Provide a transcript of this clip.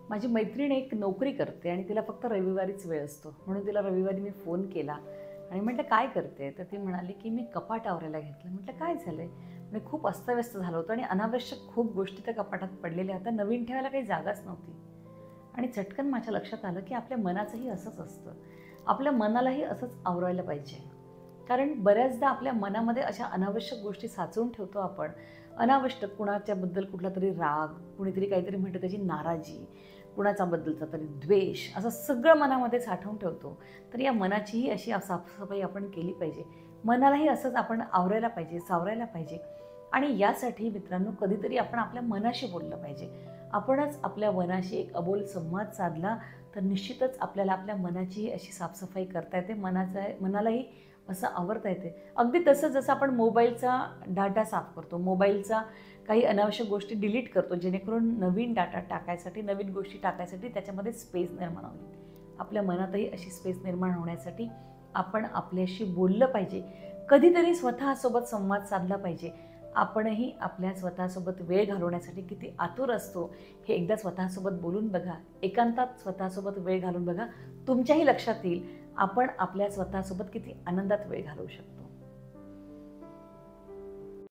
माझी मैत्रीण एक नोकरी करते आणि तिला फक्त रविवारीच वेळ असतो. म्हणून तिला रविवारी मी फोन केला आणि म्हटलं, "काय करते?" तर ती म्हणाली, की "मी कपाट आवरायला घेतलं." म्हटलं, "काय झालंय?" म्हणजे खूप अस्तव्यस्त झालं होतं आणि अनावश्यक खूप गोष्टी त्या कपाटात पडलेल्या होत्या. नवीन ठेवायला काही जागाच नव्हती. आणि चटकन माझ्या लक्षात आलं, की आपल्या मनाचंही असंच असतं. आपल्या मनालाही असंच आवरायला पाहिजे. कारण बऱ्याचदा आपल्या मनामध्ये अशा अनावश्यक गोष्टी साचवून ठेवतो आपण. अनावश्यक कुणाच्याबद्दल कुठलातरी राग, कुणीतरी काहीतरी म्हणतं त्याची नाराजी, कुणाच्याबद्दलचा तरी द्वेष, असं सगळं मनामध्ये साठवून ठेवतो. तर या मनाचीही अशी साफसफाई आपण केली पाहिजे. मनालाही असंच आपण आवरायला पाहिजे, सावरायला पाहिजे. आणि यासाठी मित्रांनो कधीतरी आपण आपल्या मनाशी बोललं पाहिजे. आपणच आपल्या मनाशी एक अबोल संवाद साधला तर निश्चितच आपल्याला आपल्या मनाची अशी साफसफाई करता येते. मनालाही असं आवरता येते. अगदी तसं जसं आपण मोबाईलचा डाटा साफ करतो, मोबाईलचा काही अनावश्यक गोष्टी डिलीट करतो, जेणेकरून नवीन डाटा टाकायसाठी, नवीन गोष्टी टाकायसाठी त्याच्यामध्ये स्पेस निर्माण होईल. आपल्या मनातही अशी स्पेस निर्माण होण्यासाठी आपण आपल्याशी बोललं पाहिजे. कधीतरी स्वतःसोबत संवाद साधला पाहिजे. आपणही आपल्या स्वतःसोबत वेळ घालवण्यासाठी किती आतुर असतो, हे एकदा स्वतःसोबत बोलून बघा. एकांतात स्वतःसोबत वेळ घालून बघा. तुमच्याही लक्षात येईल, आपण आपल्या स्वतःसोबत किती आनंदात वेळ घालवू शकतो.